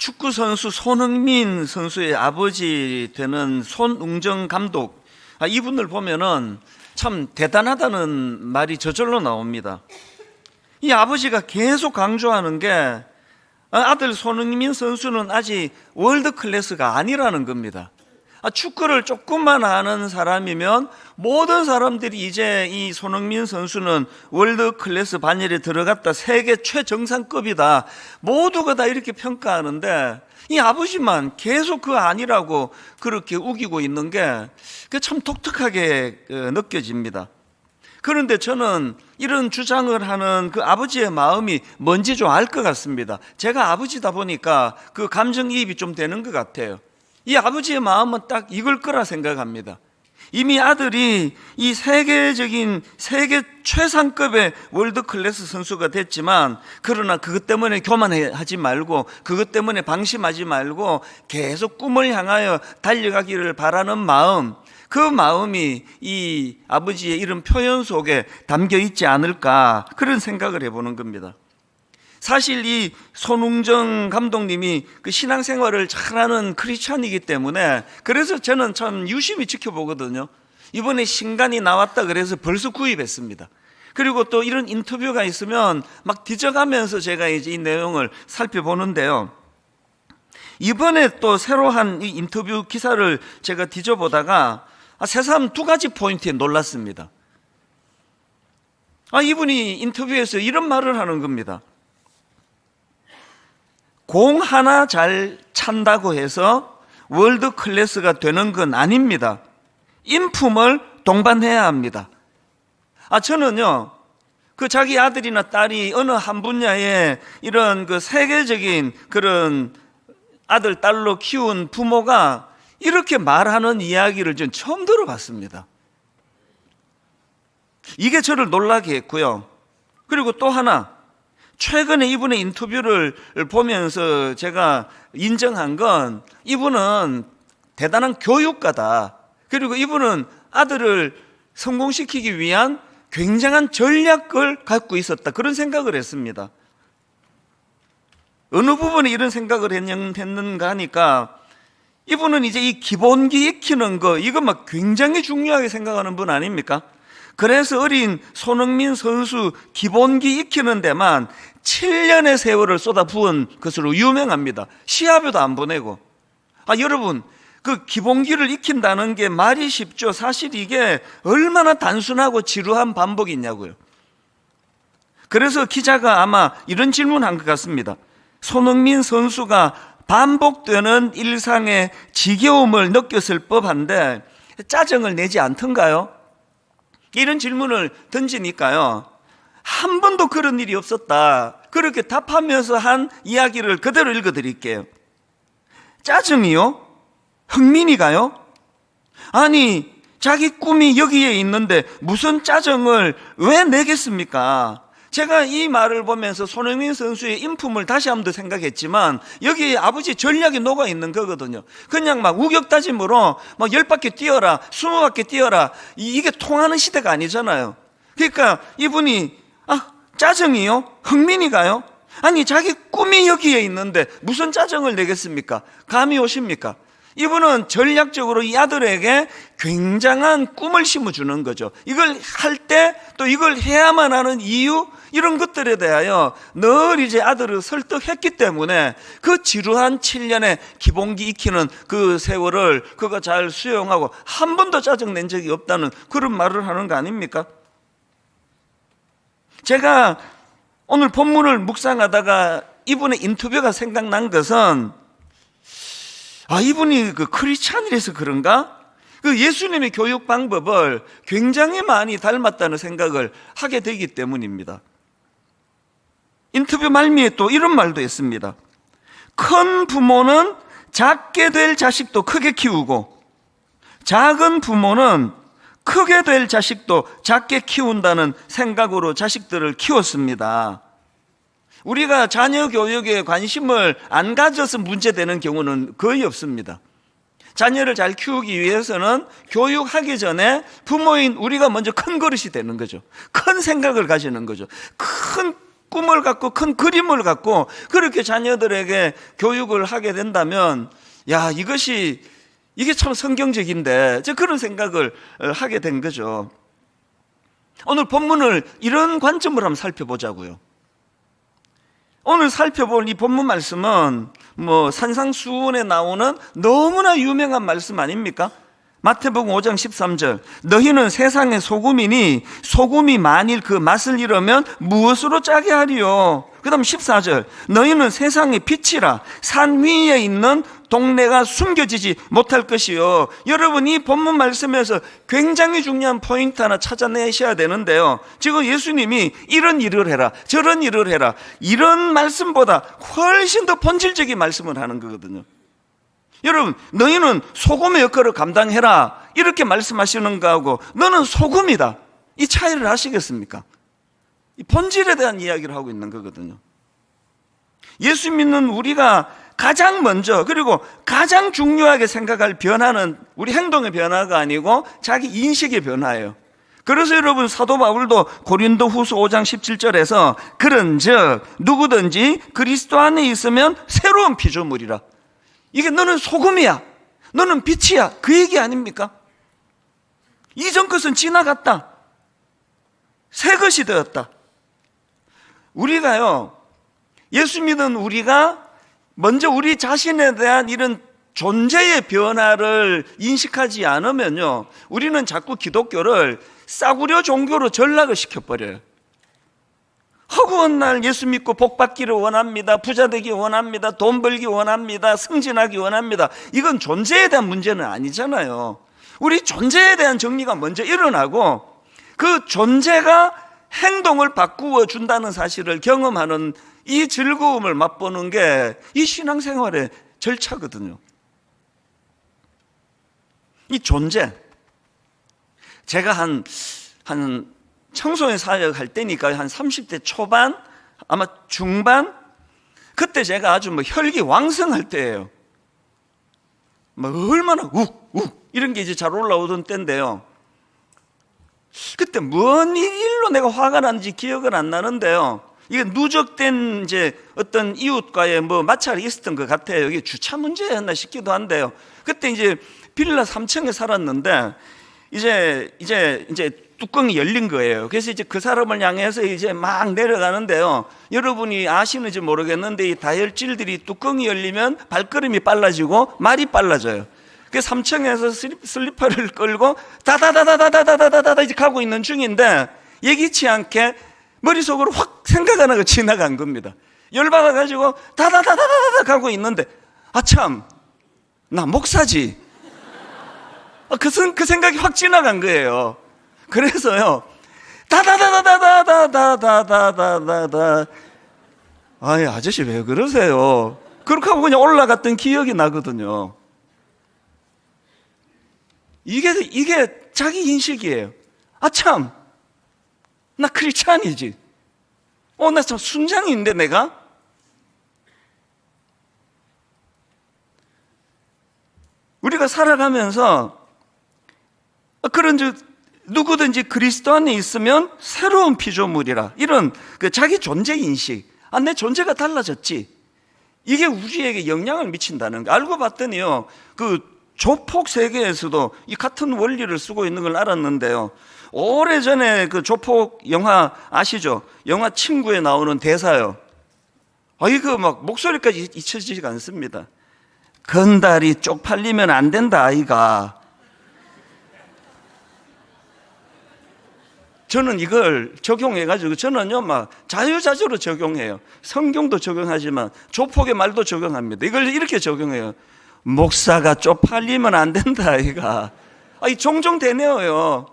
축구 선수 손흥민 선수의 아버지 되는 손웅정 감독, 이분을 보면은 참 대단하다는 말이 저절로 나옵니다. 이 아버지가 계속 강조하는 게 아들 손흥민 선수는 아직 월드 클래스가 아니라는 겁니다. 축구를 조금만 아는 사람이면 모든 사람들이 이제 이 손흥민 선수는 월드 클래스 반열에 들어갔다, 세계 최정상급이다, 모두가 다 이렇게 평가하는데 이 아버지만 계속 그 아니라고 그렇게 우기고 있는 게 참 독특하게 느껴집니다. 그런데 저는 이런 주장을 하는 그 아버지의 마음이 뭔지 좀 알 것 같습니다. 제가 아버지다 보니까 그 감정이입이 좀 되는 것 같아요. 이 아버지의 마음은 딱 이걸 거라 생각합니다. 이미 아들이 이 세계적인 세계 최상급의 월드 클래스 선수가 됐지만, 그러나 그것 때문에 교만하지 말고, 그것 때문에 방심하지 말고 계속 꿈을 향하여 달려가기를 바라는 마음, 그 마음이 이 아버지의 이런 표현 속에 담겨 있지 않을까, 그런 생각을 해보는 겁니다. 사실 이 손웅정 감독님이 그 신앙생활을 잘하는 크리스찬이기 때문에, 그래서 저는 참 유심히 지켜보거든요. 이번에 신간이 나왔다 그래서 벌써 구입했습니다. 그리고 또 이런 인터뷰가 있으면 막 뒤져가면서 제가 이제 이 내용을 살펴보는데요. 이번에 또 새로 한 이 인터뷰 기사를 제가 뒤져보다가 새삼 두 가지 포인트에 놀랐습니다. 이분이 인터뷰에서 이런 말을 하는 겁니다. 공 하나 잘 찬다고 해서 월드 클래스가 되는 건 아닙니다. 인품을 동반해야 합니다. 저는요, 그 자기 아들이나 딸이 어느 한 분야에 이런 그 세계적인 그런 아들, 딸로 키운 부모가 이렇게 말하는 이야기를 전 처음 들어봤습니다. 이게 저를 놀라게 했고요. 그리고 또 하나, 최근에 이분의 인터뷰를 보면서 제가 인정한 건, 이분은 대단한 교육가다. 그리고 이분은 아들을 성공시키기 위한 굉장한 전략을 갖고 있었다, 그런 생각을 했습니다. 어느 부분에 이런 생각을 했는가 하니까, 이분은 이제 이 기본기 익히는 거, 이거 막 굉장히 중요하게 생각하는 분 아닙니까? 그래서 어린 손흥민 선수 기본기 익히는 데만 7년의 세월을 쏟아부은 것으로 유명합니다. 시합에도 안 보내고. 여러분, 그 기본기를 익힌다는 게 말이 쉽죠. 사실 이게 얼마나 단순하고 지루한 반복이냐고요. 그래서 기자가 아마 이런 질문한 것 같습니다. 손흥민 선수가 반복되는 일상의 지겨움을 느꼈을 법한데 짜증을 내지 않던가요? 이런 질문을 던지니까요, 한 번도 그런 일이 없었다, 그렇게 답하면서 한 이야기를 그대로 읽어드릴게요. 짜증이요? 흥민이가요? 아니, 자기 꿈이 여기에 있는데 무슨 짜증을 왜 내겠습니까? 제가 이 말을 보면서 손흥민 선수의 인품을 다시 한번 더 생각했지만, 여기에 아버지 전략이 녹아 있는 거거든요. 그냥 막 우격다짐으로 막 10바퀴 뛰어라, 20바퀴 뛰어라, 이게 통하는 시대가 아니잖아요. 그러니까 이분이 짜증이요? 흥민이가요? 아니, 자기 꿈이 여기에 있는데 무슨 짜증을 내겠습니까? 감이 오십니까? 이분은 전략적으로 이 아들에게 굉장한 꿈을 심어주는 거죠. 이걸 할 때, 또 이걸 해야만 하는 이유, 이런 것들에 대하여 늘 이제 아들을 설득했기 때문에 그 지루한 7년의 기본기 익히는 그 세월을 그가 잘 수용하고 한 번도 짜증낸 적이 없다는 그런 말을 하는 거 아닙니까? 제가 오늘 본문을 묵상하다가 이분의 인터뷰가 생각난 것은, 이분이 그 크리스찬이라서 그런가? 그 예수님의 교육 방법을 굉장히 많이 닮았다는 생각을 하게 되기 때문입니다. 인터뷰 말미에 또 이런 말도 했습니다. 큰 부모는 작게 될 자식도 크게 키우고, 작은 부모는 크게 될 자식도 작게 키운다는 생각으로 자식들을 키웠습니다. 우리가 자녀 교육에 관심을 안 가져서 문제되는 경우는 거의 없습니다. 자녀를 잘 키우기 위해서는 교육하기 전에 부모인 우리가 먼저 큰 그릇이 되는 거죠. 큰 생각을 가지는 거죠. 큰 꿈을 갖고 큰 그림을 갖고 그렇게 자녀들에게 교육을 하게 된다면 야, 이게 참 성경적인데, 저 그런 생각을 하게 된 거죠. 오늘 본문을 이런 관점으로 한번 살펴보자고요. 오늘 살펴볼 이 본문 말씀은 산상수훈에 나오는 너무나 유명한 말씀 아닙니까? 마태복음 5장 13절, 너희는 세상의 소금이니 소금이 만일 그 맛을 잃으면 무엇으로 짜게 하리요? 그 다음 14절, 너희는 세상의 빛이라 산 위에 있는 동네가 숨겨지지 못할 것이요. 여러분, 이 본문 말씀에서 굉장히 중요한 포인트 하나 찾아내셔야 되는데요, 지금 예수님이 이런 일을 해라, 저런 일을 해라, 이런 말씀보다 훨씬 더 본질적인 말씀을 하는 거거든요. 여러분, 너희는 소금의 역할을 감당해라, 이렇게 말씀하시는 거하고 너는 소금이다, 이 차이를 아시겠습니까? 이 본질에 대한 이야기를 하고 있는 거거든요. 예수 믿는 우리가 가장 먼저 그리고 가장 중요하게 생각할 변화는 우리 행동의 변화가 아니고 자기 인식의 변화예요. 그래서 여러분, 사도 바울도 고린도후서 5장 17절에서 그런즉 누구든지 그리스도 안에 있으면 새로운 피조물이라, 이게 너는 소금이야, 너는 빛이야, 그 얘기 아닙니까? 이전 것은 지나갔다, 새 것이 되었다. 우리가요, 예수 믿은 우리가 먼저 우리 자신에 대한 이런 존재의 변화를 인식하지 않으면요, 우리는 자꾸 기독교를 싸구려 종교로 전락을 시켜버려요. 허구한 날 예수 믿고 복 받기를 원합니다, 부자 되기 원합니다, 돈 벌기 원합니다, 승진하기 원합니다. 이건 존재에 대한 문제는 아니잖아요. 우리 존재에 대한 정리가 먼저 일어나고 그 존재가 행동을 바꾸어 준다는 사실을 경험하는 이 즐거움을 맛보는 게 이 신앙생활의 절차거든요. 이 존재, 제가 한 청소년 사역할 때니까 한 30대 초반, 아마 중반, 그때 제가 아주 혈기 왕성할 때예요. 얼마나 욱욱 이런 게 이제 잘 올라오던 때인데요, 그때 뭔 일로 내가 화가 났는지 기억은 안 나는데요, 이게 누적된 이제 어떤 이웃과의 마찰이 있었던 것 같아요. 이게 주차 문제였나 싶기도 한데요, 그때 이제 빌라 3층에 살았는데 이제 뚜껑이 열린 거예요. 그래서 이제 그 사람을 향해서 이제 막 내려가는데요, 여러분이 아시는지 모르겠는데 이 다혈질들이 뚜껑이 열리면 발걸음이 빨라지고 말이 빨라져요. 그 3층에서 슬리퍼를 끌고 다다다다다다다다다 이제 가고 있는 중인데 예기치 않게 머릿속으로 확 생각 하나가 지나간 겁니다. 열받아가지고 다다다다다다 가고 있는데, 아참, 나 목사지. 그 생각이 확 지나간 거예요. 그래서요, 다다다다다다다다다다다, 아이, 아저씨 왜 그러세요? 그렇게 하고 그냥 올라갔던 기억이 나거든요. 이게 자기 인식이에요. 아참, 나 크리스찬이지. 나 참 순장인데 내가? 우리가 살아가면서 그런즉 누구든지 그리스도 안에 있으면 새로운 피조물이라, 이런 자기 존재 인식, 내 존재가 달라졌지, 이게 우리에게 영향을 미친다는 거. 알고 봤더니요, 조폭 세계에서도 이 같은 원리를 쓰고 있는 걸 알았는데요, 오래전에 조폭 영화 아시죠? 영화 친구에 나오는 대사요. 이거 목소리까지 잊혀지지가 않습니다. 건달이 쪽팔리면 안 된다, 아이가. 저는 이걸 적용해가지고 저는요 자유자재로 적용해요. 성경도 적용하지만 조폭의 말도 적용합니다. 이걸 이렇게 적용해요. 목사가 쪽팔리면 안 된다, 아이가. 종종 되네요.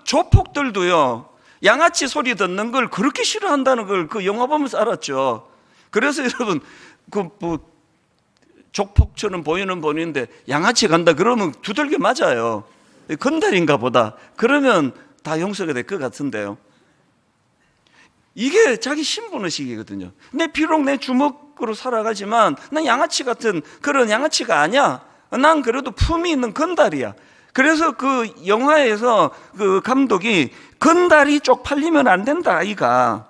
조폭들도요, 양아치 소리 듣는 걸 그렇게 싫어한다는 걸 그 영화 보면서 알았죠. 그래서 여러분, 조폭처럼 보이는 분인데 양아치 간다 그러면 두들겨 맞아요. 건달인가 보다 그러면 다 용서가 될 것 같은데요. 이게 자기 신분의식이거든요. 비록 내 주먹으로 살아가지만 난 양아치 같은 그런 양아치가 아니야. 난 그래도 품이 있는 건달이야. 그래서 그 영화에서 그 감독이 건달이 쪽팔리면 안 된다 아이가.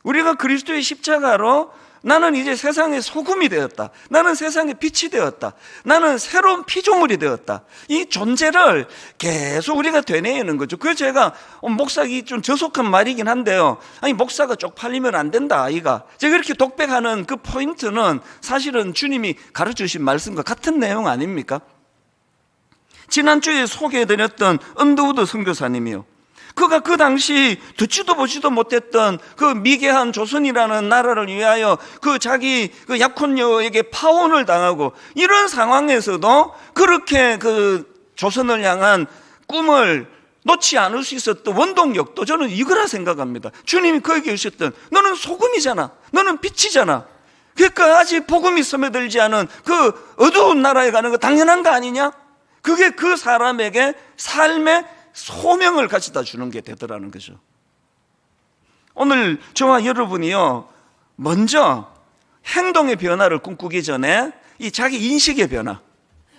우리가 그리스도의 십자가로 나는 이제 세상의 소금이 되었다, 나는 세상의 빛이 되었다, 나는 새로운 피조물이 되었다, 이 존재를 계속 우리가 되뇌이는 거죠. 그래서 제가 목사기 좀 저속한 말이긴 한데요, 아니 목사가 쪽팔리면 안 된다 아이가, 제가 이렇게 독백하는 그 포인트는 사실은 주님이 가르쳐주신 말씀과 같은 내용 아닙니까? 지난주에 소개해드렸던 언더우드 선교사님이요, 그가 그 당시 듣지도 보지도 못했던 그 미개한 조선이라는 나라를 위하여 그 자기 그 약혼녀에게 파혼을 당하고, 이런 상황에서도 그렇게 그 조선을 향한 꿈을 놓지 않을 수 있었던 원동력도 저는 이거라 생각합니다. 주님이 그에게 주셨던, 너는 소금이잖아, 너는 빛이잖아, 그러니까 아직 복음이 스며들지 않은 그 어두운 나라에 가는 거 당연한 거 아니냐? 그게 그 사람에게 삶의 소명을 가져다 주는 게 되더라는 거죠. 오늘 저와 여러분이요, 먼저 행동의 변화를 꿈꾸기 전에 이 자기 인식의 변화,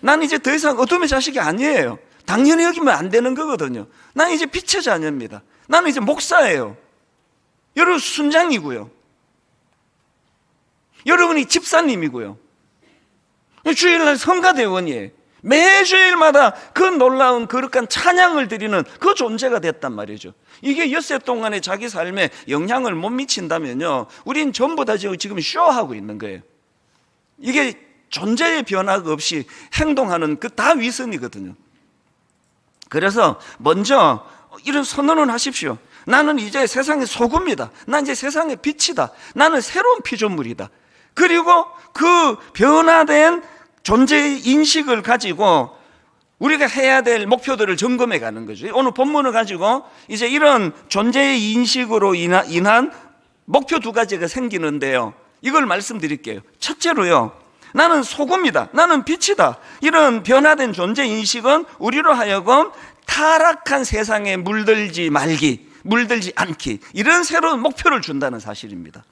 난 이제 더 이상 어둠의 자식이 아니에요, 당연히 여기면 안 되는 거거든요. 난 이제 빛의 자녀입니다. 나는 이제 목사예요. 여러분 순장이고요, 여러분이 집사님이고요, 주일날 성가대원이에요. 매주일마다 그 놀라운 거룩한 찬양을 드리는 그 존재가 됐단 말이죠. 이게 엿새 동안에 자기 삶에 영향을 못 미친다면요, 우린 전부 다 지금 쇼하고 있는 거예요. 이게 존재의 변화가 없이 행동하는 그 다 위선이거든요. 그래서 먼저 이런 선언을 하십시오. 나는 이제 세상의 소금이다, 난 이제 세상의 빛이다, 나는 새로운 피조물이다. 그리고 그 변화된 존재의 인식을 가지고 우리가 해야 될 목표들을 점검해 가는 거죠. 오늘 본문을 가지고 이제 이런 존재의 인식으로 인한 목표 두 가지가 생기는데요, 이걸 말씀드릴게요. 첫째로요, 나는 소금이다, 나는 빛이다, 이런 변화된 존재 인식은 우리로 하여금 타락한 세상에 물들지 않기, 이런 새로운 목표를 준다는 사실입니다.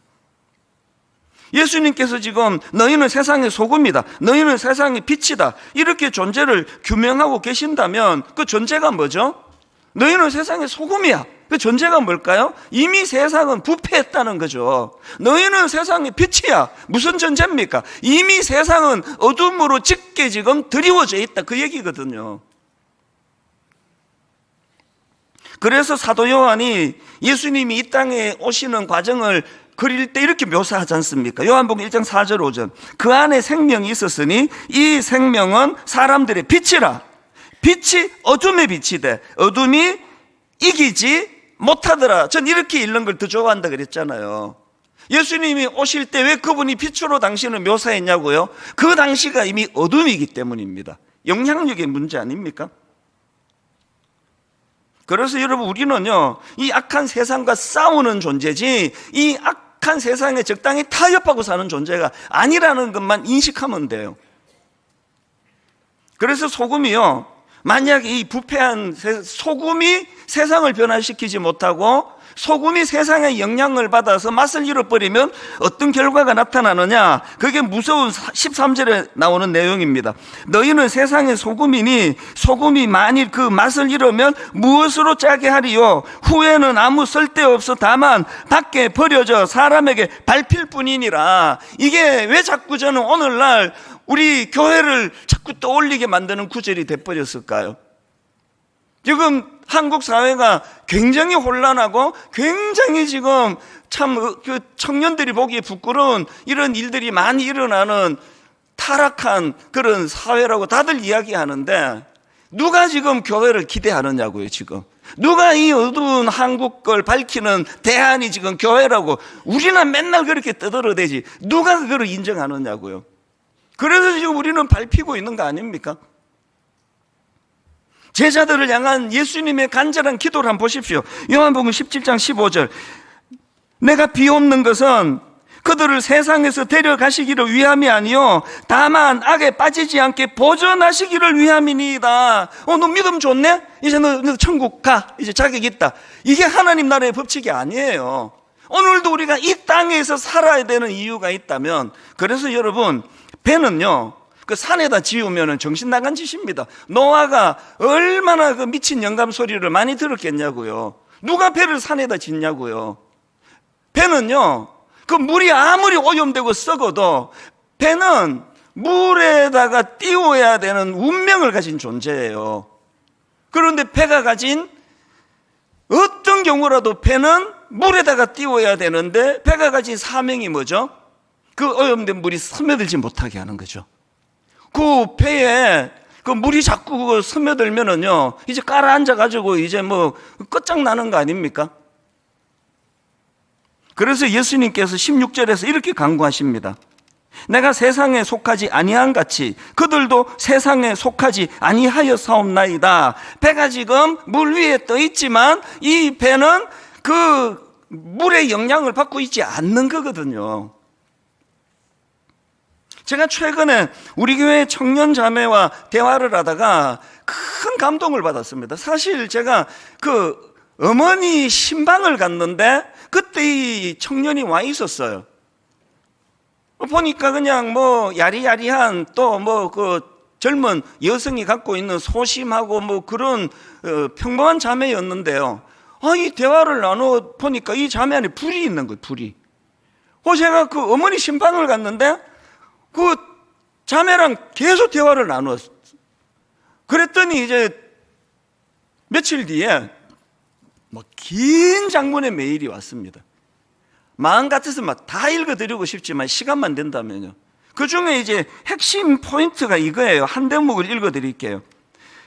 예수님께서 지금 너희는 세상의 소금이다, 너희는 세상의 빛이다, 이렇게 존재를 규명하고 계신다면 그 존재가 뭐죠? 너희는 세상의 소금이야. 그 존재가 뭘까요? 이미 세상은 부패했다는 거죠. 너희는 세상의 빛이야. 무슨 존재입니까? 이미 세상은 어둠으로 짙게 지금 드리워져 있다, 그 얘기거든요. 그래서 사도 요한이 예수님이 이 땅에 오시는 과정을 그릴 때 이렇게 묘사하지 않습니까? 요한복음 1장 4절 5절, 그 안에 생명이 있었으니 이 생명은 사람들의 빛이라. 빛이 어둠의 빛이 돼 어둠이 이기지 못하더라. 전 이렇게 읽는 걸 더 좋아한다 그랬잖아요. 예수님이 오실 때 왜 그분이 빛으로 당신을 묘사했냐고요? 그 당시가 이미 어둠이기 때문입니다. 영향력의 문제 아닙니까? 그래서 여러분, 우리는요, 이 악한 세상과 싸우는 존재지 이 악한 세상에 적당히 타협하고 사는 존재가 아니라는 것만 인식하면 돼요. 그래서 소금이요, 만약 이 부패한 소금이 세상을 변화시키지 못하고 소금이 세상의 영향을 받아서 맛을 잃어버리면 어떤 결과가 나타나느냐, 그게 무서운 13절에 나오는 내용입니다. 너희는 세상의 소금이니 소금이 만일 그 맛을 잃으면 무엇으로 짜게 하리요? 후에는 아무 쓸데없어 다만 밖에 버려져 사람에게 밟힐 뿐이니라. 이게 왜 자꾸 저는 오늘날 우리 교회를 자꾸 떠올리게 만드는 구절이 돼버렸을까요? 지금 한국 사회가 굉장히 혼란하고 굉장히 지금 참 그 청년들이 보기에 부끄러운 이런 일들이 많이 일어나는 타락한 그런 사회라고 다들 이야기하는데, 누가 지금 교회를 기대하느냐고요. 지금 누가 이 어두운 한국 걸 밝히는 대안이 지금 교회라고 우리는 맨날 그렇게 떠들어대지 누가 그걸 인정하느냐고요. 그래서 지금 우리는 밟히고 있는 거 아닙니까? 제자들을 향한 예수님의 간절한 기도를 한번 보십시오. 요한복음 17장 15절, 내가 비옵는 것은 그들을 세상에서 데려가시기를 위함이 아니요 다만 악에 빠지지 않게 보존하시기를 위함이니이다. 너 믿음 좋네? 이제 너 천국 가, 이제 자격 있다. 이게 하나님 나라의 법칙이 아니에요. 오늘도 우리가 이 땅에서 살아야 되는 이유가 있다면, 그래서 여러분, 배는요 그 산에다 지으면 정신 나간 짓입니다. 노아가 얼마나 그 미친 영감 소리를 많이 들었겠냐고요. 누가 배를 산에다 짓냐고요. 배는요, 그 물이 아무리 오염되고 썩어도 배는 물에다가 띄워야 되는 운명을 가진 존재예요. 그런데 배가 가진 어떤 경우라도 배는 물에다가 띄워야 되는데 배가 가진 사명이 뭐죠? 그 오염된 물이 스며들지 못하게 하는 거죠. 그 배에 그 물이 자꾸 스며들면은요, 이제 깔아앉아가지고 이제 뭐 끝장나는 거 아닙니까? 그래서 예수님께서 16절에서 이렇게 강구하십니다. 내가 세상에 속하지 아니한 같이 그들도 세상에 속하지 아니하였사옵나이다. 배가 지금 물 위에 떠 있지만 이 배는 그 물의 영향을 받고 있지 않는 거거든요. 제가 최근에 우리 교회 청년 자매와 대화를 하다가 큰 감동을 받았습니다. 사실 제가 그 어머니 신방을 갔는데 그때 이 청년이 와 있었어요. 보니까 그냥 뭐 야리야리한 또 뭐 그 젊은 여성이 갖고 있는 소심하고 뭐 그런 평범한 자매였는데요. 이 대화를 나눠 보니까 이 자매 안에 불이 있는 거예요, 불이. 제가 그 어머니 신방을 갔는데 그 자매랑 계속 대화를 나누었어요. 그랬더니 이제 며칠 뒤에 뭐 긴 장문의 메일이 왔습니다. 마음 같아서 막 다 읽어드리고 싶지만 시간만 된다면요. 그 중에 이제 핵심 포인트가 이거예요. 한 대목을 읽어드릴게요.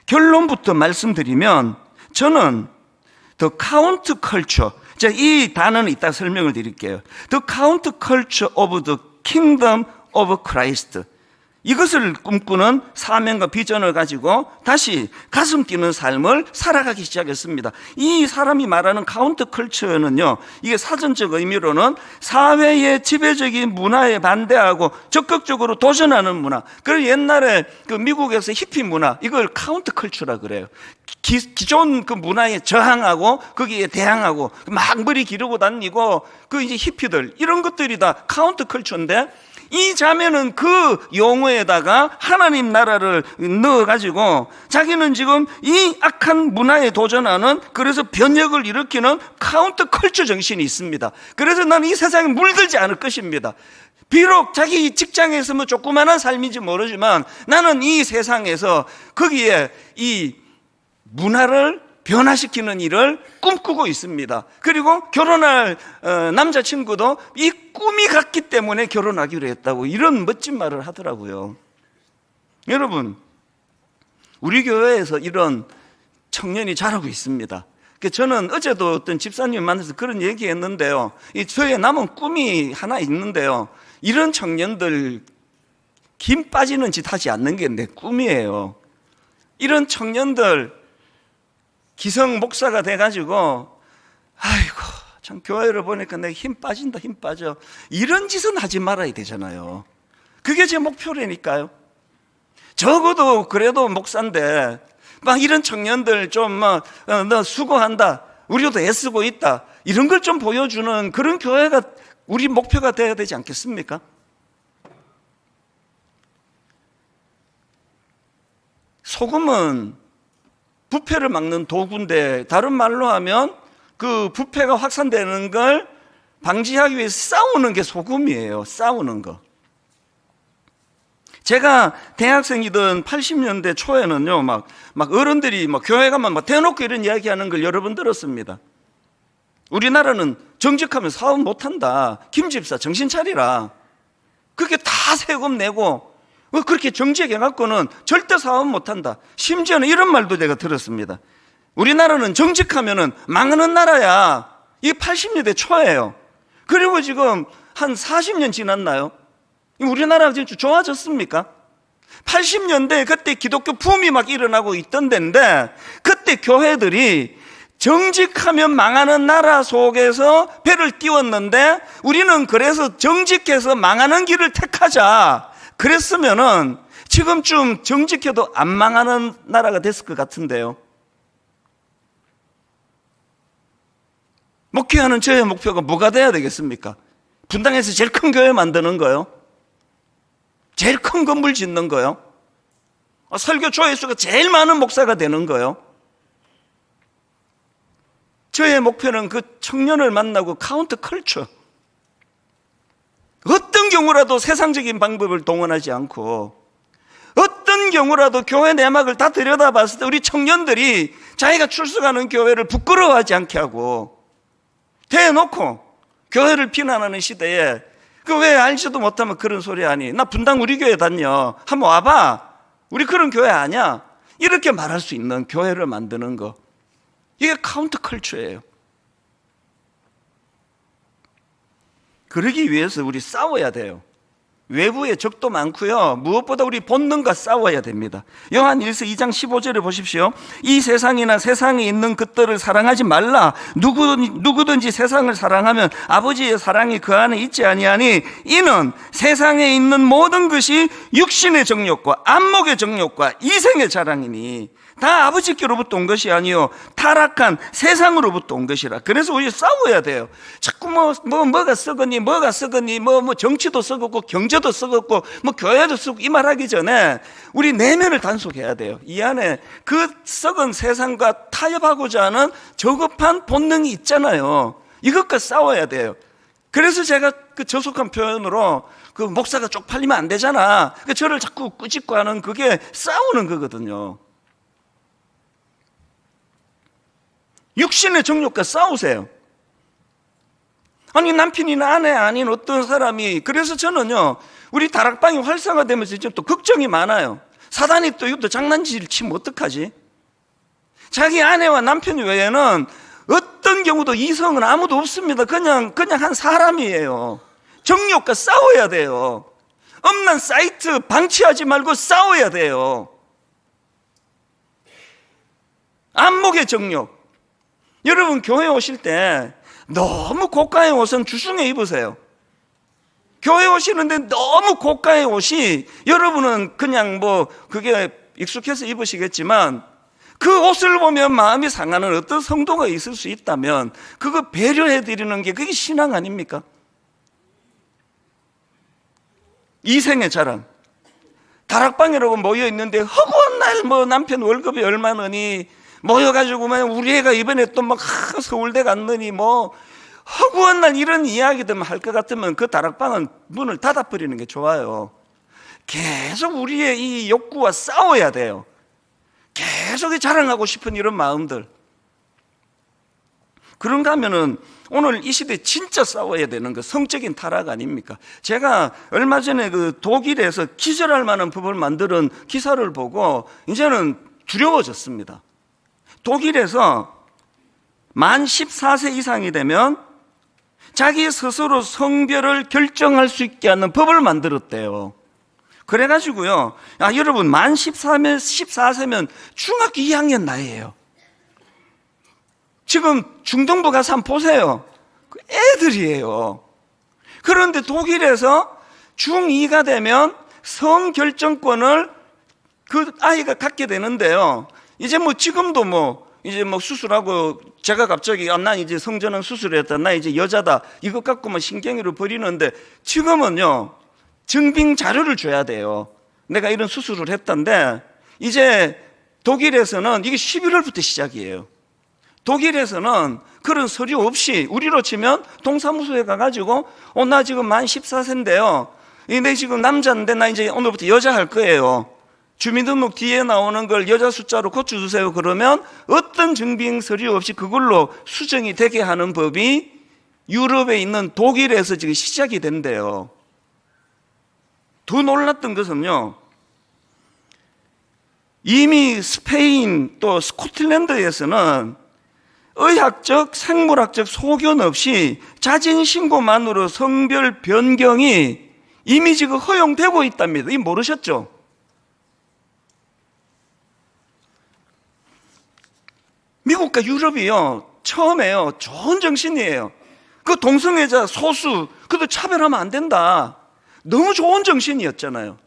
결론부터 말씀드리면 저는 The Count Culture, 이 단어는 이따 설명을 드릴게요. The Count Culture of the Kingdom of Christ, 이것을 꿈꾸는 사명과 비전을 가지고 다시 가슴 뛰는 삶을 살아가기 시작했습니다. 이 사람이 말하는 카운터 컬처는요, 이게 사전적 의미로는 사회의 지배적인 문화에 반대하고 적극적으로 도전하는 문화. 그래서 옛날에 그 미국에서 히피 문화, 이걸 카운터 컬처라 그래요. 기존 그 문화에 저항하고 거기에 대항하고 막 머리 기르고 다니고 그 이제 히피들, 이런 것들이 다 카운터 컬처인데, 이 자매는 그 용어에다가 하나님 나라를 넣어가지고 자기는 지금 이 악한 문화에 도전하는, 그래서 변혁을 일으키는 카운터 컬처 정신이 있습니다. 그래서 나는 이 세상에 물들지 않을 것입니다. 비록 자기 직장에서 뭐 조그마한 삶인지 모르지만 나는 이 세상에서 거기에 이 문화를 변화시키는 일을 꿈꾸고 있습니다. 그리고 결혼할 남자친구도 이 꿈이 같기 때문에 결혼하기로 했다고, 이런 멋진 말을 하더라고요. 여러분, 우리 교회에서 이런 청년이 자라고 있습니다. 저는 어제도 어떤 집사님 만나서 그런 얘기 했는데요, 저의 남은 꿈이 하나 있는데요, 이런 청년들 김 빠지는 짓 하지 않는 게 내 꿈이에요. 이런 청년들 기성 목사가 돼가지고 아이고 참 교회를 보니까 내가 힘 빠진다, 힘 빠져, 이런 짓은 하지 말아야 되잖아요. 그게 제 목표라니까요. 적어도 그래도 목사인데 막 이런 청년들 좀 너 수고한다, 우리도 애쓰고 있다, 이런 걸 좀 보여주는 그런 교회가 우리 목표가 돼야 되지 않겠습니까? 소금은 부패를 막는 도구인데, 다른 말로 하면 그 부패가 확산되는 걸 방지하기 위해서 싸우는 게 소금이에요. 싸우는 거. 제가 대학생이던 80년대 초에는요, 막 어른들이 막 교회 가면 막 대놓고 이런 이야기 하는 걸 여러 번 들었습니다. 우리나라는 정직하면 사업 못한다, 김 집사 정신 차리라, 그렇게 다 세금 내고 그렇게 정직해 갖고는 절대 사업 못한다. 심지어는 이런 말도 제가 들었습니다. 우리나라는 정직하면은 망하는 나라야. 이게 80년대 초예요. 그리고 지금 한 40년 지났나요? 우리나라가 진짜 좋아졌습니까? 80년대 그때 기독교 붐이 막 일어나고 있던 데인데, 그때 교회들이 정직하면 망하는 나라 속에서 배를 띄웠는데, 우리는 그래서 정직해서 망하는 길을 택하자 그랬으면은 지금쯤 정직해도 안 망하는 나라가 됐을 것 같은데요. 목회하는 저의 목표가 뭐가 돼야 되겠습니까? 분당에서 제일 큰 교회 만드는 거요? 제일 큰 건물 짓는 거요. 설교 조회수가 제일 많은 목사가 되는 거요. 저의 목표는 그 청년을 만나고 카운터 컬처, 어떤 경우라도 세상적인 방법을 동원하지 않고 어떤 경우라도 교회 내막을 다 들여다봤을 때 우리 청년들이 자기가 출석하는 교회를 부끄러워하지 않게 하고 대놓고 교회를 비난하는 시대에 그 왜 알지도 못하면 그런 소리 하니? 나 분당 우리 교회 다녀. 한번 와봐. 우리 그런 교회 아니야. 이렇게 말할 수 있는 교회를 만드는 거. 이게 카운터 컬처예요. 그러기 위해서 우리 싸워야 돼요. 외부에 적도 많고요. 무엇보다 우리 본능과 싸워야 됩니다. 요한 1서 2장 15절을 보십시오. 이 세상이나 세상에 있는 것들을 사랑하지 말라. 누구든지 세상을 사랑하면 아버지의 사랑이 그 안에 있지 아니하니 이는 세상에 있는 모든 것이 육신의 정욕과 안목의 정욕과 이생의 자랑이니 다 아버지께로부터 온 것이 아니요 타락한 세상으로부터 온 것이라. 그래서 우리 싸워야 돼요. 자꾸 뭐가 썩었니 뭐 정치도 썩었고 경제도 썩었고 뭐 교회도 썩고 이 말하기 전에 우리 내면을 단속해야 돼요. 이 안에 그 썩은 세상과 타협하고자 하는 저급한 본능이 있잖아요. 이것과 싸워야 돼요. 그래서 제가 그 저속한 표현으로 그 목사가 쪽팔리면 안 되잖아. 저를 자꾸 꾸짖고 하는 그게 싸우는 거거든요. 육신의 정욕과 싸우세요. 아니 남편이나 아내 아닌 어떤 사람이, 그래서 저는요 우리 다락방이 활성화되면서 이제 또 걱정이 많아요. 사단이 또 이것도 장난질을 치면 어떡하지? 자기 아내와 남편 외에는 어떤 경우도 이성은 아무도 없습니다. 그냥 한 사람이에요. 정욕과 싸워야 돼요. 음란 사이트 방치하지 말고 싸워야 돼요. 안목의 정욕. 여러분 교회 오실 때 너무 고가의 옷은 주중에 입으세요. 교회 오시는데 너무 고가의 옷이, 여러분은 그냥 뭐 그게 익숙해서 입으시겠지만 그 옷을 보면 마음이 상하는 어떤 성도가 있을 수 있다면 그거 배려해 드리는 게 그게 신앙 아닙니까? 이생의 자랑. 다락방이라고 모여 있는데 허구한 날 뭐 남편 월급이 얼마느니 모여가지고 우리 애가 이번에 또 막 서울대 갔느니 뭐 허구한 날 이런 이야기들만 할 것 같으면 그 다락방은 문을 닫아버리는 게 좋아요. 계속 우리의 이 욕구와 싸워야 돼요. 계속 자랑하고 싶은 이런 마음들. 그런가 하면은 오늘 이 시대에 진짜 싸워야 되는 거 성적인 타락 아닙니까? 제가 얼마 전에 그 독일에서 기절할 만한 법을 만드는 기사를 보고 이제는 두려워졌습니다. 독일에서 만 14세 이상이 되면 자기 스스로 성별을 결정할 수 있게 하는 법을 만들었대요. 그래가지고요, 여러분 만 14세면 중학교 2학년 나이에요. 지금 중동부 가서 한번 보세요. 애들이에요. 그런데 독일에서 중2가 되면 성결정권을 그 아이가 갖게 되는데요. 이제 뭐 지금도 이제 수술하고 제가 갑자기 난 이제 성전환 수술했다, 나 이제 여자다, 이것 갖고 신경을 버리는데 지금은요 증빙 자료를 줘야 돼요. 내가 이런 수술을 했던데 이제 독일에서는 이게 11월부터 시작이에요. 독일에서는 그런 서류 없이 우리로 치면 동사무소에 가가지고 나 지금 만 14세인데요 내 지금 남자인데 나 이제 오늘부터 여자 할 거예요. 주민등록 뒤에 나오는 걸 여자 숫자로 고쳐주세요. 그러면 어떤 증빙 서류 없이 그걸로 수정이 되게 하는 법이 유럽에 있는 독일에서 지금 시작이 된대요. 더 놀랐던 것은요, 이미 스페인 또 스코틀랜드에서는 의학적, 생물학적 소견 없이 자진신고만으로 성별 변경이 이미 지금 허용되고 있답니다. 이 모르셨죠? 미국과 유럽이요 처음에요 좋은 정신이에요. 그 동성애자 소수 그것도 차별하면 안 된다, 너무 좋은 정신이었잖아요.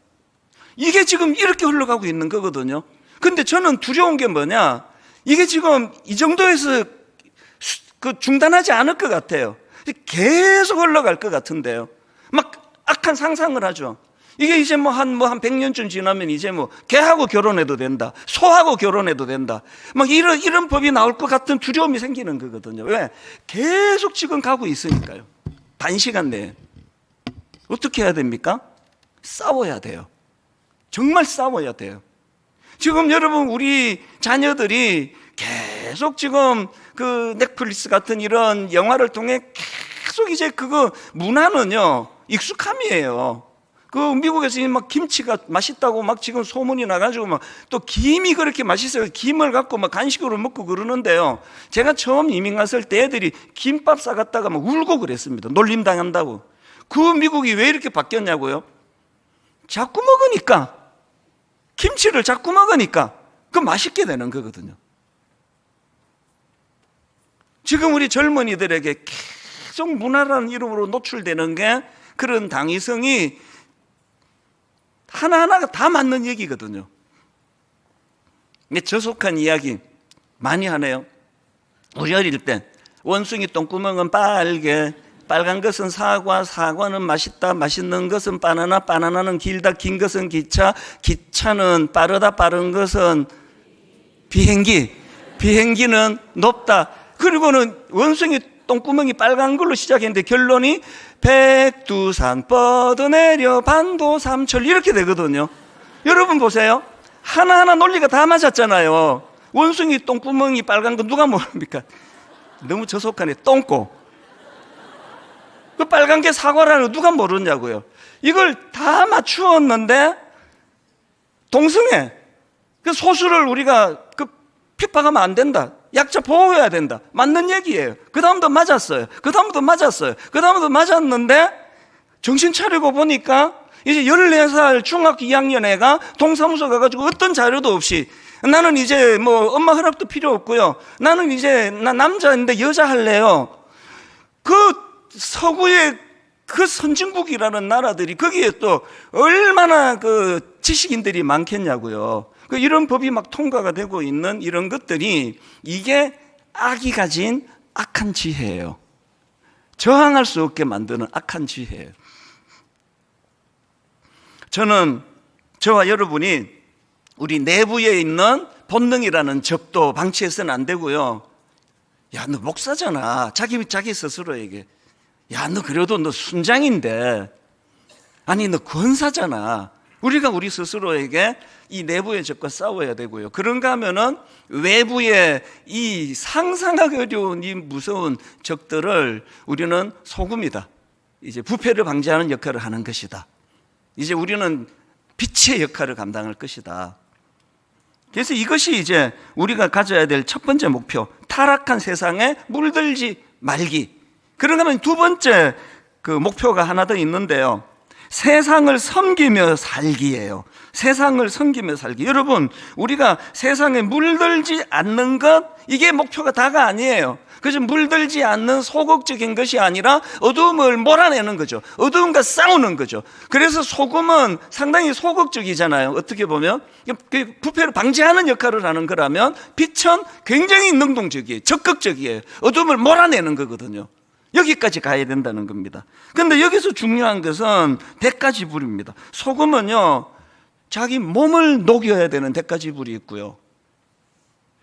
이게 지금 이렇게 흘러가고 있는 거거든요. 근데 저는 두려운 게 뭐냐, 이게 지금 이 정도에서 중단하지 않을 것 같아요. 계속 흘러갈 것 같은데요. 막 악한 상상을 하죠. 이게 이제 한 100년쯤 지나면 이제 개하고 결혼해도 된다, 소하고 결혼해도 된다, 막 이런 법이 나올 것 같은 두려움이 생기는 거거든요. 왜? 계속 지금 가고 있으니까요. 단시간 내에. 어떻게 해야 됩니까? 싸워야 돼요. 정말 싸워야 돼요. 지금 여러분, 우리 자녀들이 계속 지금 그 넷플릭스 같은 이런 영화를 통해 계속 이제 그거 문화는요, 익숙함이에요. 그 미국에서 막 김치가 맛있다고 막 지금 소문이 나가지고 막 또 김이 그렇게 맛있어요. 김을 갖고 막 간식으로 먹고 그러는데요. 제가 처음 이민 갔을 때 애들이 김밥 싸갔다가 막 울고 그랬습니다. 놀림 당한다고. 그 미국이 왜 이렇게 바뀌었냐고요? 자꾸 먹으니까, 김치를 자꾸 먹으니까 그 맛있게 되는 거거든요. 지금 우리 젊은이들에게 계속 문화라는 이름으로 노출되는 게 그런 당위성이 하나하나가 다 맞는 얘기거든요. 저속한 이야기 많이 하네요. 우리 어릴 때 원숭이 똥구멍은 빨개, 빨간 것은 사과, 사과는 맛있다, 맛있는 것은 바나나, 바나나는 길다, 긴 것은 기차, 기차는 빠르다, 빠른 것은 비행기, 비행기는 높다. 그리고는 원숭이 똥구멍이 빨간 걸로 시작했는데 결론이 백두산 뻗어내려 반도삼철 이렇게 되거든요. 여러분 보세요. 하나하나 논리가 다 맞았잖아요. 원숭이 똥구멍이 빨간 거 누가 모릅니까? 너무 저속하네. 똥꼬. 그 빨간 게 사과라는 거 누가 모르냐고요. 이걸 다 맞추었는데 동성애, 그 소수를 우리가 핍박하면 안 된다, 약자 보호해야 된다, 맞는 얘기예요. 그 다음도 맞았어요. 그 다음도 맞았어요. 그 다음도 맞았는데 정신 차리고 보니까 이제 14살 중학교 2학년 애가 동사무소 가가지고 어떤 자료도 없이 나는 이제 엄마 허락도 필요 없고요, 나는 이제 나 남자인데 여자 할래요. 그 서구의 그 선진국이라는 나라들이 거기에 또 얼마나 그 지식인들이 많겠냐고요. 이런 법이 막 통과가 되고 있는 이런 것들이 이게 악이 가진 악한 지혜예요. 저항할 수 없게 만드는 악한 지혜예요. 저는 저와 여러분이 우리 내부에 있는 본능이라는 적도 방치해서는 안 되고요. 야, 너 목사잖아. 자기 스스로에게. 야, 너 그래도 너 순장인데. 아니, 너 권사잖아. 우리가 우리 스스로에게 이 내부의 적과 싸워야 되고요. 그런가 하면은 외부의 이 상상하기 어려운 이 무서운 적들을 우리는 소금이다, 이제 부패를 방지하는 역할을 하는 것이다, 이제 우리는 빛의 역할을 감당할 것이다. 그래서 이것이 이제 우리가 가져야 될 첫 번째 목표, 타락한 세상에 물들지 말기. 그런가 하면 두 번째 그 목표가 하나 더 있는데요, 세상을 섬기며 살기예요. 세상을 섬기며 살기. 여러분, 우리가 세상에 물들지 않는 것, 이게 목표가 다가 아니에요. 그래서 물들지 않는 소극적인 것이 아니라 어두움을 몰아내는 거죠. 어두움과 싸우는 거죠. 그래서 소금은 상당히 소극적이잖아요. 어떻게 보면 부패를 방지하는 역할을 하는 거라면 빛은 굉장히 능동적이에요. 적극적이에요. 어두움을 몰아내는 거거든요. 여기까지 가야 된다는 겁니다. 그런데 여기서 중요한 것은 대가지불입니다. 소금은요, 자기 몸을 녹여야 되는 대가지불이 있고요.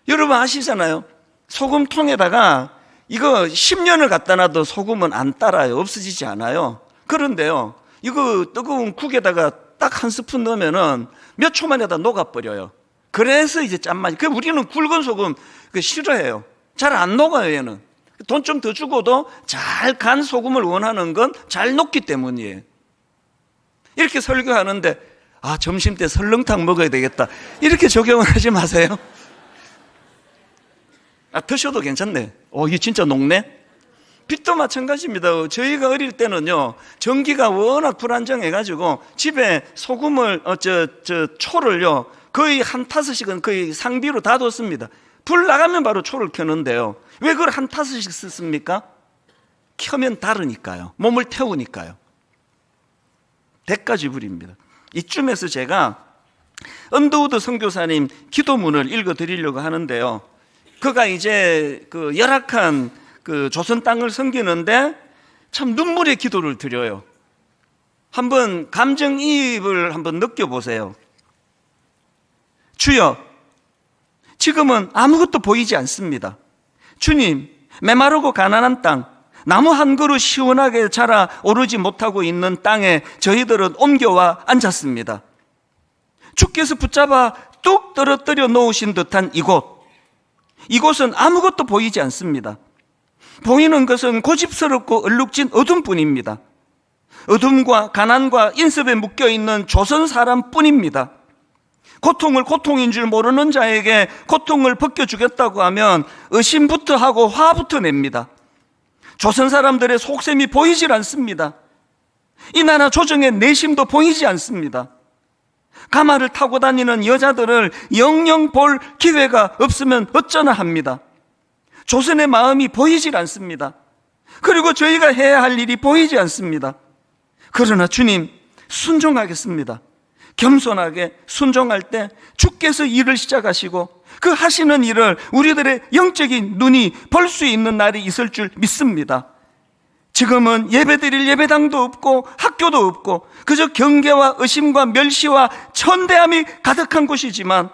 여러분 아시잖아요. 소금통에다가 이거 10년을 갖다 놔도 소금은 안 따라요. 없어지지 않아요. 그런데요, 이거 뜨거운 국에다가 딱 한 스푼 넣으면은 몇 초 만에 다 녹아버려요. 그래서 이제 짠맛이. 우리는 굵은 소금 싫어해요. 잘 안 녹아요, 얘는. 돈 좀 더 주고도 잘 간 소금을 원하는 건 잘 녹기 때문이에요. 이렇게 설교하는데 점심 때 설렁탕 먹어야 되겠다, 이렇게 적용을 하지 마세요. 드셔도 괜찮네. 이게 진짜 녹네. 빛도 마찬가지입니다. 저희가 어릴 때는요, 전기가 워낙 불안정해가지고 집에 소금을 초를요 거의 한 타스씩은 거의 상비로 다 뒀습니다. 불 나가면 바로 초를 켜는데요, 왜 그걸 한 타스씩 썼습니까? 켜면 다르니까요. 몸을 태우니까요. 대가지불입니다. 이쯤에서 제가 언더우드 선교사님 기도문을 읽어드리려고 하는데요, 그가 이제 그 열악한 그 조선 땅을 섬기는데 참 눈물의 기도를 드려요. 한번 감정이입을 한번 느껴보세요. 주여, 지금은 아무것도 보이지 않습니다. 주님, 메마르고 가난한 땅, 나무 한 그루 시원하게 자라 오르지 못하고 있는 땅에 저희들은 옮겨와 앉았습니다. 주께서 붙잡아 뚝 떨어뜨려 놓으신 듯한 이곳은 아무것도 보이지 않습니다. 보이는 것은 고집스럽고 얼룩진 어둠뿐입니다. 어둠과 가난과 인습에 묶여있는 조선 사람뿐입니다. 고통을 고통인 줄 모르는 자에게 고통을 벗겨주겠다고 하면 의심부터 하고 화부터 냅니다. 조선 사람들의 속셈이 보이질 않습니다. 이 나라 조정의 내심도 보이지 않습니다. 가마를 타고 다니는 여자들을 영영 볼 기회가 없으면 어쩌나 합니다. 조선의 마음이 보이질 않습니다. 그리고 저희가 해야 할 일이 보이지 않습니다. 그러나 주님, 순종하겠습니다. 겸손하게 순종할 때 주께서 일을 시작하시고 그 하시는 일을 우리들의 영적인 눈이 볼 수 있는 날이 있을 줄 믿습니다. 지금은 예배드릴 예배당도 없고 학교도 없고 그저 경계와 의심과 멸시와 천대함이 가득한 곳이지만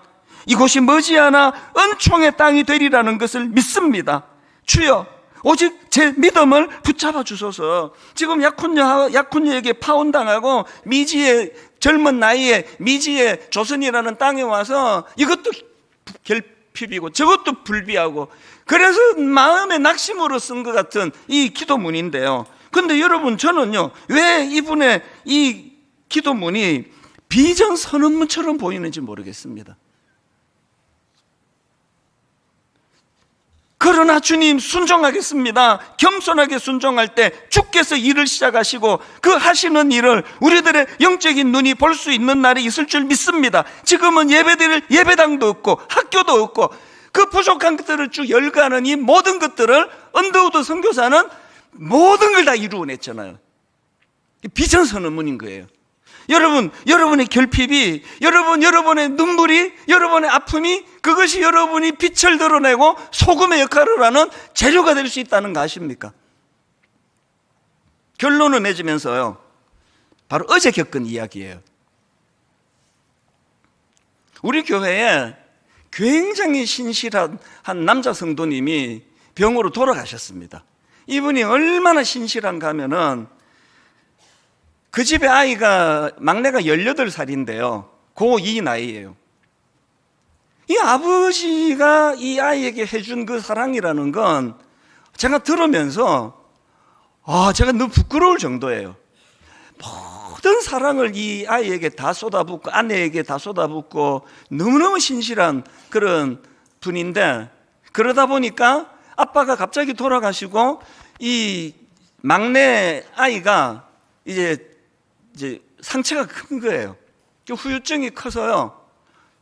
이곳이 머지않아 은총의 땅이 되리라는 것을 믿습니다. 주여, 오직 제 믿음을 붙잡아 주소서. 지금 약혼녀에게 파혼당하고 미지의 젊은 나이에 미지의 조선이라는 땅에 와서 이것도 결핍이고 저것도 불비하고 그래서 마음의 낙심으로 쓴 것 같은 이 기도문인데요. 근데 여러분, 저는요, 왜 이분의 이 기도문이 비전 선언문처럼 보이는지 모르겠습니다. 그러나 주님, 순종하겠습니다. 겸손하게 순종할 때 주께서 일을 시작하시고 그 하시는 일을 우리들의 영적인 눈이 볼 수 있는 날이 있을 줄 믿습니다. 지금은 예배드릴 예배당도 없고 학교도 없고 그 부족한 것들을 쭉 열거하는 이 모든 것들을 언더우드 선교사는 모든 걸 다 이루어냈잖아요. 비전 선언문인 거예요. 여러분, 여러분의 결핍이, 여러분의 눈물이, 여러분의 아픔이 그것이 여러분이 빛을 드러내고 소금의 역할을 하는 재료가 될 수 있다는 거 아십니까? 결론을 맺으면서요, 바로 어제 겪은 이야기예요. 우리 교회에 굉장히 신실한 한 남자 성도님이 병으로 돌아가셨습니다. 이분이 얼마나 신실한가 하면은 그 집에 아이가, 막내가 18살인데요. 고2 나이예요. 이 아버지가 이 아이에게 해준 그 사랑이라는 건 제가 들으면서 제가 너무 부끄러울 정도예요. 모든 사랑을 이 아이에게 다 쏟아붓고 아내에게 다 쏟아붓고 너무너무 신실한 그런 분인데, 그러다 보니까 아빠가 갑자기 돌아가시고 이 막내 아이가 이제 상처가 큰 거예요. 후유증이 커서요,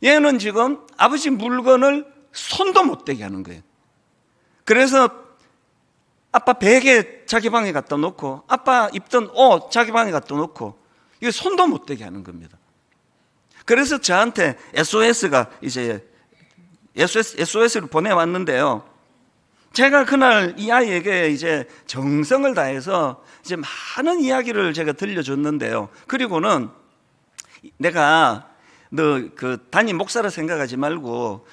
얘는 지금 아버지 물건을 손도 못 대게 하는 거예요. 그래서 아빠 베개 자기 방에 갖다 놓고 아빠 입던 옷 자기 방에 갖다 놓고 이거 손도 못 대게 하는 겁니다. 그래서 저한테 SOS를 보내왔는데요. 제가 그날 이 아이에게 이제 정성을 다해서 이제 많은 이야기를 제가 들려줬는데요. 그리고는 내가 너 그 담임 목사라 생각하지 말고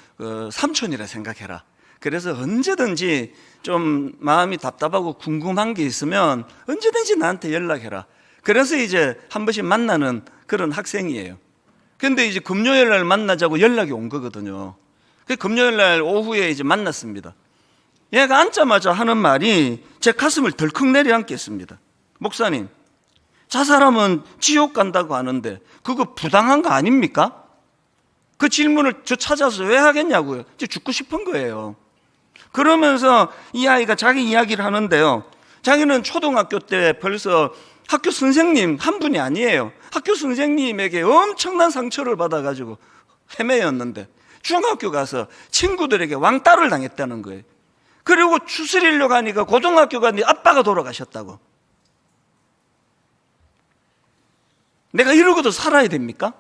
삼촌이라 생각해라. 그래서 언제든지 좀 마음이 답답하고 궁금한 게 있으면 언제든지 나한테 연락해라. 그래서 이제 한 번씩 만나는 그런 학생이에요. 근데 이제 금요일 날 만나자고 연락이 온 거거든요. 그 금요일 날 오후에 이제 만났습니다. 얘가 앉자마자 하는 말이 제 가슴을 덜컥 내려앉겠습니다. 목사님, 저 사람은 지옥 간다고 하는데 그거 부당한 거 아닙니까? 그 질문을 저 찾아서 왜 하겠냐고요. 이제 죽고 싶은 거예요. 그러면서 이 아이가 자기 이야기를 하는데요, 자기는 초등학교 때 벌써 학교 선생님 한 분이 아니에요. 학교 선생님에게 엄청난 상처를 받아가지고 헤매였는데 중학교 가서 친구들에게 왕따를 당했다는 거예요. 그리고 추스리려 가니까 고등학교 가니 아빠가 돌아가셨다고. 내가 이러고도 살아야 됩니까?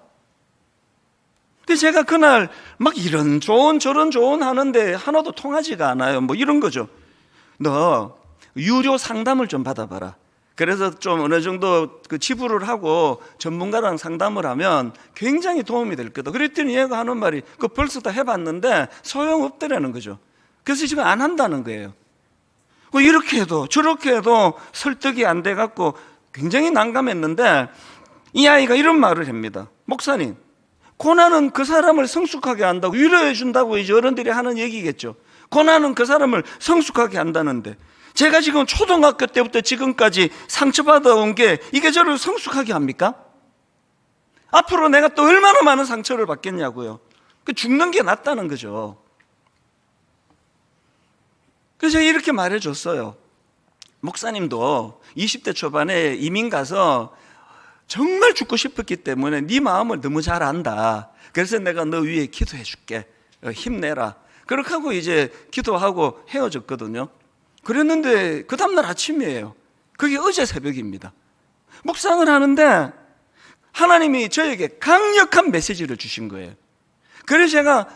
근데 제가 그날 막 이런 조언 저런 조언 하는데 하나도 통하지가 않아요. 뭐 이런 거죠. 너 유료 상담을 좀 받아봐라. 그래서 좀 어느 정도 그 지불을 하고 전문가랑 상담을 하면 굉장히 도움이 될 거다. 그랬더니 얘가 하는 말이 그 벌써 다 해봤는데 소용없더라는 거죠. 그래서 지금 안 한다는 거예요. 이렇게 해도 저렇게 해도 설득이 안 돼갖고 굉장히 난감했는데 이 아이가 이런 말을 합니다. 목사님, 고난은 그 사람을 성숙하게 한다고, 위로해 준다고 이제 어른들이 하는 얘기겠죠. 고난은 그 사람을 성숙하게 한다는데 제가 지금 초등학교 때부터 지금까지 상처받아온 게 이게 저를 성숙하게 합니까? 앞으로 내가 또 얼마나 많은 상처를 받겠냐고요. 죽는 게 낫다는 거죠. 그래서 제가 이렇게 말해줬어요. 목사님도 20대 초반에 이민 가서 정말 죽고 싶었기 때문에 네 마음을 너무 잘 안다. 그래서 내가 너 위에 기도해 줄게. 힘내라. 그렇게 하고 이제 기도하고 헤어졌거든요. 그랬는데 그 다음날 아침이에요. 그게 어제 새벽입니다. 묵상을 하는데 하나님이 저에게 강력한 메시지를 주신 거예요. 그래서 제가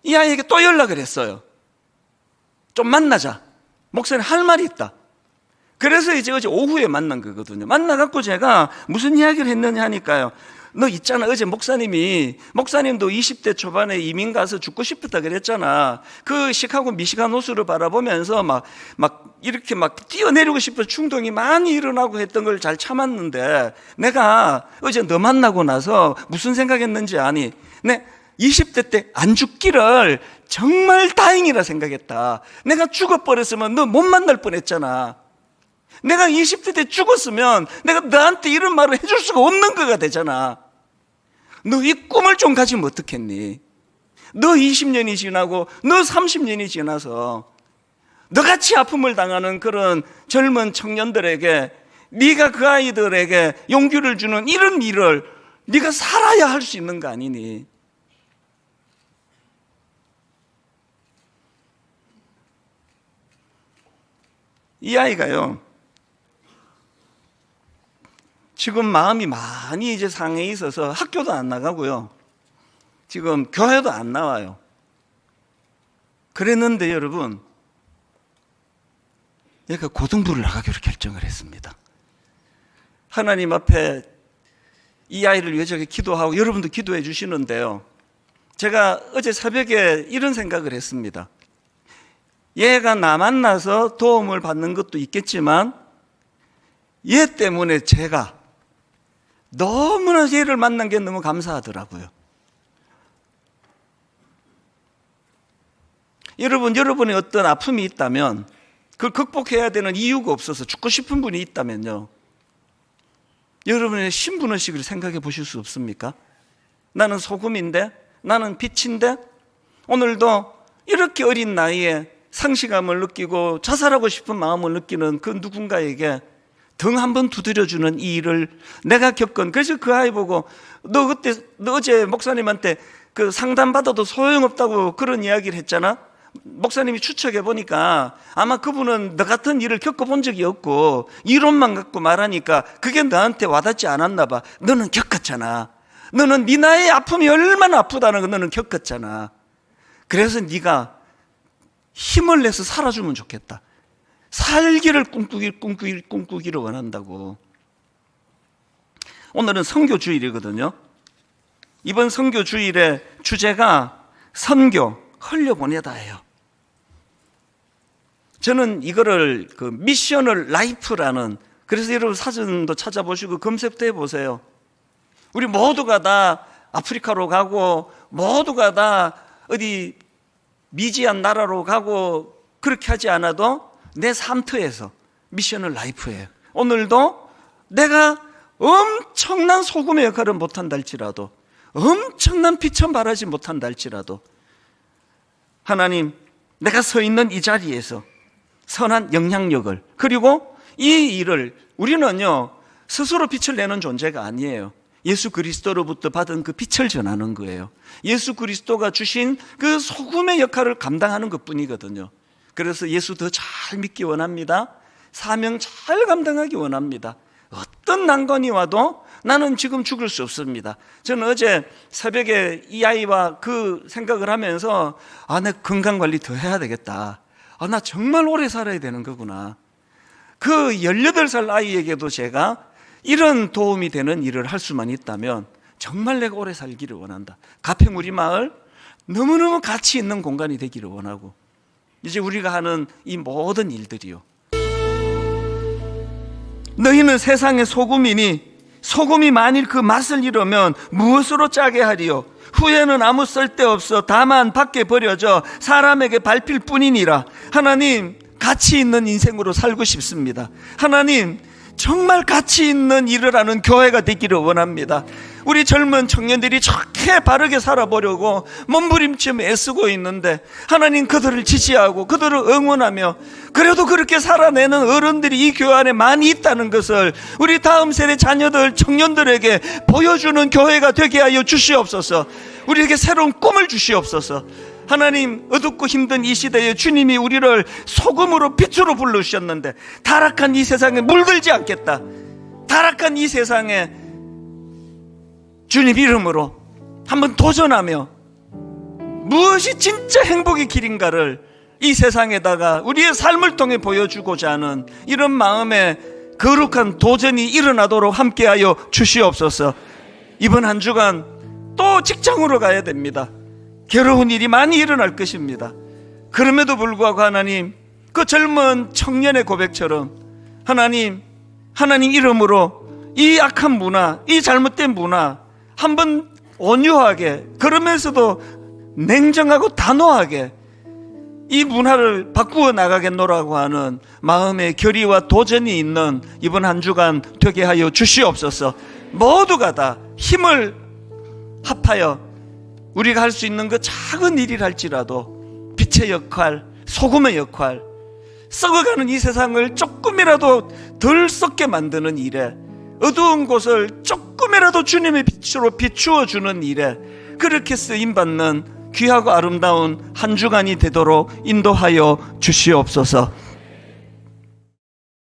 이 아이에게 또 연락을 했어요. 좀 만나자. 목사님 할 말이 있다. 그래서 이제 어제 오후에 만난 거거든요. 만나갖고 제가 무슨 이야기를 했느냐 하니까요. 너 있잖아. 어제 목사님도 20대 초반에 이민 가서 죽고 싶었다 그랬잖아. 그 시카고 미시간 호수를 바라보면서 이렇게 뛰어내리고 싶은 충동이 많이 일어나고 했던 걸 잘 참았는데 내가 어제 너 만나고 나서 무슨 생각했는지 아니? 내 20대 때 안 죽기를 정말 다행이라 생각했다. 내가 죽어버렸으면 너 못 만날 뻔했잖아. 내가 20대 때 죽었으면 내가 너한테 이런 말을 해줄 수가 없는 거가 되잖아. 너 이 꿈을 좀 가지면 어떻겠니? 너 20년이 지나고 너 30년이 지나서 너같이 아픔을 당하는 그런 젊은 청년들에게 네가 그 아이들에게 용기를 주는 이런 일을 네가 살아야 할 수 있는 거 아니니? 이 아이가요, 지금 마음이 많이 이제 상해 있어서 학교도 안 나가고요. 지금 교회도 안 나와요. 그랬는데 여러분, 얘가 고등부를 나가기로 결정을 했습니다. 하나님 앞에 이 아이를 위해 저기 기도하고 여러분도 기도해 주시는데요. 제가 어제 새벽에 이런 생각을 했습니다. 얘가 나 만나서 도움을 받는 것도 있겠지만 얘 때문에 제가 너무나 얘를 만난 게 너무 감사하더라고요. 여러분의 어떤 아픔이 있다면 그걸 극복해야 되는 이유가 없어서 죽고 싶은 분이 있다면요, 여러분의 신분의식을 생각해 보실 수 없습니까? 나는 소금인데, 나는 빛인데, 오늘도 이렇게 어린 나이에 상실감을 느끼고 자살하고 싶은 마음을 느끼는 그 누군가에게 등 한번 두드려주는 이 일을 내가 겪은. 그래서 그 아이 보고 너 어제 목사님한테 그 상담받아도 소용없다고 그런 이야기를 했잖아. 목사님이 추측해 보니까 아마 그분은 너 같은 일을 겪어본 적이 없고 이론만 갖고 말하니까 그게 너한테 와닿지 않았나 봐. 너는 겪었잖아. 너는 네 나이의 아픔이 얼마나 아프다는 거 너는 겪었잖아. 그래서 네가 힘을 내서 살아주면 좋겠다. 살기를 꿈꾸기를 원한다고. 오늘은 선교 주일이거든요. 이번 선교 주일의 주제가 선교, 흘려보내다예요. 저는 이거를 그 미션을 라이프라는, 그래서 여러분 사진도 찾아보시고 검색도 해보세요. 우리 모두가 다 아프리카로 가고 모두가 다 어디 미지한 나라로 가고 그렇게 하지 않아도 내 삶터에서 미션을 라이프예요. 오늘도 내가 엄청난 소금의 역할을 못한다 할지라도, 엄청난 빛은 발하지 못한다 할지라도, 하나님, 내가 서 있는 이 자리에서 선한 영향력을, 그리고 이 일을, 우리는요 스스로 빛을 내는 존재가 아니에요. 예수 그리스도로부터 받은 그 빛을 전하는 거예요. 예수 그리스도가 주신 그 소금의 역할을 감당하는 것뿐이거든요. 그래서 예수 더 잘 믿기 원합니다. 사명 잘 감당하기 원합니다. 어떤 난관이 와도 나는 지금 죽을 수 없습니다. 저는 어제 새벽에 이 아이와 그 생각을 하면서 내 건강관리 더 해야 되겠다. 나 정말 오래 살아야 되는 거구나. 그 18살 아이에게도 제가 이런 도움이 되는 일을 할 수만 있다면 정말 내가 오래 살기를 원한다. 가평 우리 마을 너무너무 가치 있는 공간이 되기를 원하고, 이제 우리가 하는 이 모든 일들이요, 너희는 세상의 소금이니 소금이 만일 그 맛을 잃으면 무엇으로 짜게 하리요? 후에는 아무 쓸데없어 다만 밖에 버려져 사람에게 밟힐 뿐이니라. 하나님, 가치 있는 인생으로 살고 싶습니다. 하나님, 정말 가치 있는 일을 하는 교회가 되기를 원합니다. 우리 젊은 청년들이 좋게 바르게 살아보려고 몸부림치며 애쓰고 있는데, 하나님 그들을 지지하고 그들을 응원하며 그래도 그렇게 살아내는 어른들이 이 교회 안에 많이 있다는 것을 우리 다음 세대 자녀들, 청년들에게 보여주는 교회가 되게 하여 주시옵소서. 우리에게 새로운 꿈을 주시옵소서. 하나님, 어둡고 힘든 이 시대에 주님이 우리를 소금으로 빛으로 불러주셨는데 타락한 이 세상에 물들지 않겠다. 타락한 이 세상에 주님 이름으로 한번 도전하며 무엇이 진짜 행복의 길인가를 이 세상에다가 우리의 삶을 통해 보여주고자 하는 이런 마음에 거룩한 도전이 일어나도록 함께하여 주시옵소서. 이번 한 주간 또 직장으로 가야 됩니다. 괴로운 일이 많이 일어날 것입니다. 그럼에도 불구하고 하나님, 그 젊은 청년의 고백처럼 하나님 이름으로 이 악한 문화, 이 잘못된 문화 한번 온유하게, 그러면서도 냉정하고 단호하게 이 문화를 바꾸어 나가겠노라고 하는 마음의 결의와 도전이 있는 이번 한 주간 되게 하여 주시옵소서. 모두가 다 힘을 합하여 우리가 할 수 있는 그 작은 일이라 할지라도 빛의 역할, 소금의 역할, 썩어가는 이 세상을 조금이라도 덜 썩게 만드는 일에, 어두운 곳을 조금이라도 주님의 빛으로 비추어 주는 일에 그렇게 쓰임받는 귀하고 아름다운 한 주간이 되도록 인도하여 주시옵소서.